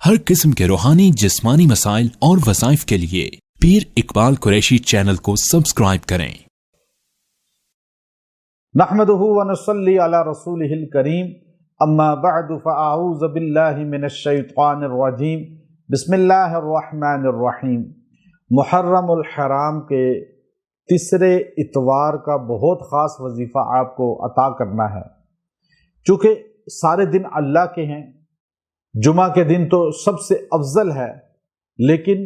हर किस्म के रूहानी जिस्मानी मसाइल और वज़ाइफ के लिए पीर इकबाल कुरैशी चैनल को सब्सक्राइब करें। नहमदुहु व नसल्ली अला रसूलिहिल करीम, अम्मा बअदु फ़अऊज़ु बिल्लाहि मिनश शैतानिर रजीम, बिस्मिल्लाहिर रहमानिर रहीम। मुहर्रमुल हराम के तीसरे इतवार का बहुत ख़ास वजीफ़ा आपको अता करना है। चूँकि सारे दिन अल्लाह के हैं, जुमा के दिन तो सबसे अफजल है, लेकिन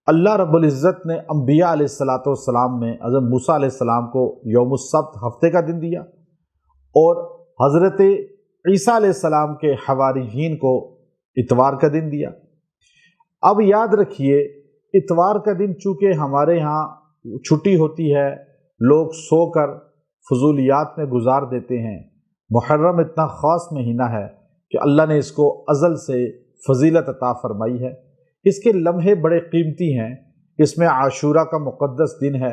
अल्लाह रब्बुल इज़्ज़त ने अंबिया अलैहिस्सलातु वस्सलाम में हज़रत मूसा अलैहिस्सलाम को यौमुस सब्त हफ्ते का दिन दिया और हज़रत ईसा अलैहिस्सलाम के हवारियीन को इतवार का दिन दिया। अब याद रखिए, इतवार का दिन चूँकि हमारे यहाँ छुट्टी होती है, लोग सोकर फजूलियात में गुजार देते हैं। मुहर्रम इतना ख़ास महीना है कि अल्लाह ने इसको अज़ल से फजीलत अता फरमाई है। इसके लम्हे बड़े कीमती हैं। इसमें आशूरा का मुक़द्दस दिन है।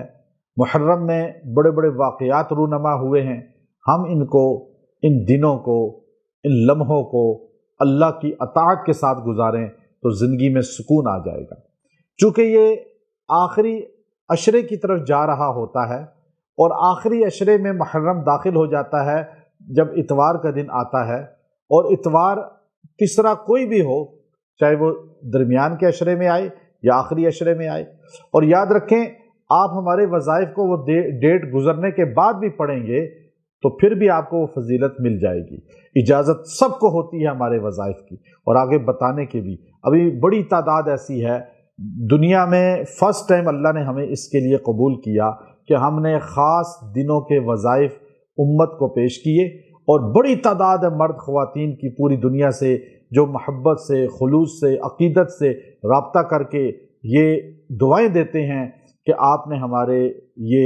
मुहर्रम में बड़े बड़े वाक़यात रूनमा हुए हैं। हम इनको, इन दिनों को, इन लम्हों को अल्लाह की अताअत के साथ गुजारें तो ज़िंदगी में सुकून आ जाएगा। चूँकि ये आखिरी अशरे की तरफ जा रहा होता है और आखिरी अशरे में मुहर्रम दाखिल हो जाता है जब इतवार का दिन आता है, और इतवार तीसरा कोई भी हो, चाहे वो दरमियान के अशरे में आए या आखिरी अशरे में आए। और याद रखें, आप हमारे वज़ाइफ को वो डेट गुजरने के बाद भी पढ़ेंगे तो फिर भी आपको वो फजीलत मिल जाएगी। इजाज़त सबको होती है हमारे वज़ाइफ की और आगे बताने की भी। अभी बड़ी तादाद ऐसी है दुनिया में, फ़र्स्ट टाइम अल्लाह ने हमें इसके लिए कबूल किया कि हमने ख़ास दिनों के वज़ाइफ उम्मत को पेश किए, और बड़ी तादाद है मर्द ख़वातीन की पूरी दुनिया से जो मोहब्बत से, खुलूस से, अक़ीदत से रब्ता करके ये दुआएं देते हैं कि आपने हमारे ये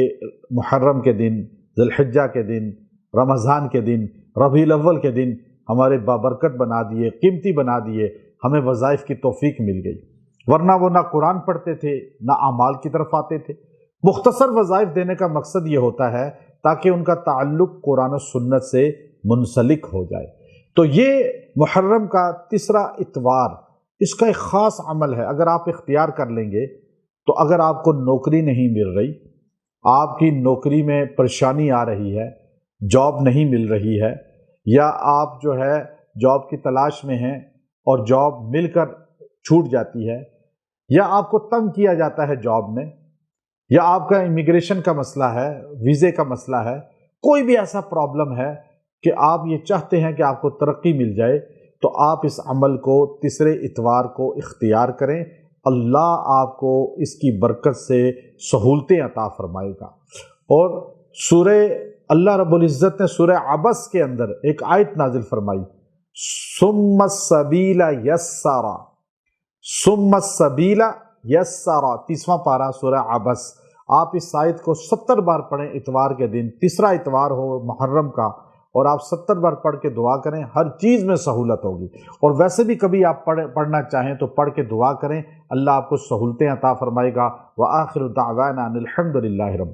मुहर्रम के दिन, ज़ुल्हिज्जा के दिन, रमज़ान के दिन, रबीउल अव्वल के दिन हमारे बाबरकत बना दिए, कीमती बना दिए। हमें वज़ाइफ की तौफ़ीक मिल गई, वरना वो ना कुरान पढ़ते थे ना अमाल की तरफ आते थे। मुख्तसर वज़ाइफ देने का मकसद ये होता है ताकि उनका ताल्लुक़ कुरान और सुन्नत से मुंसलिक हो जाए। तो ये मुहर्रम का तीसरा इतवार, इसका एक ख़ास अमल है। अगर आप इख्तियार कर लेंगे तो अगर आपको नौकरी नहीं मिल रही, आपकी नौकरी में परेशानी आ रही है, जॉब नहीं मिल रही है, या आप जो है जॉब की तलाश में हैं और जॉब मिलकर छूट जाती है, या आपको तंग किया जाता है जॉब में, या आपका इमिग्रेशन का मसला है, वीज़े का मसला है, कोई भी ऐसा प्रॉब्लम है कि आप ये चाहते हैं कि आपको तरक्की मिल जाए, तो आप इस अमल को तीसरे इतवार को इख्तियार करें। अल्लाह आपको इसकी बरकत से सहूलतें अता फरमाएगा। और अल्लाह रब्बुल इज़्ज़त ने सूरह अबस के अंदर एक आयत नाजिल फरमाई, सुम्मस्सबीला यस्सरा, सुम्मस्सबीला यस्सरा, 30वां पारा सूरह अबस। आप इस आयत को 70 बार पढ़ें इतवार के दिन, तीसरा इतवार हो मुहर्रम का, और आप 70 बार पढ़ के दुआ करें, हर चीज़ में सहूलत होगी। और वैसे भी कभी आप पढ़ना चाहें तो पढ़ के दुआ करें, अल्लाह आपको सहूलतें अता फरमाएगा। व आखिरु दावाना अनिल हम्दुलिल्लाहि रब्बिल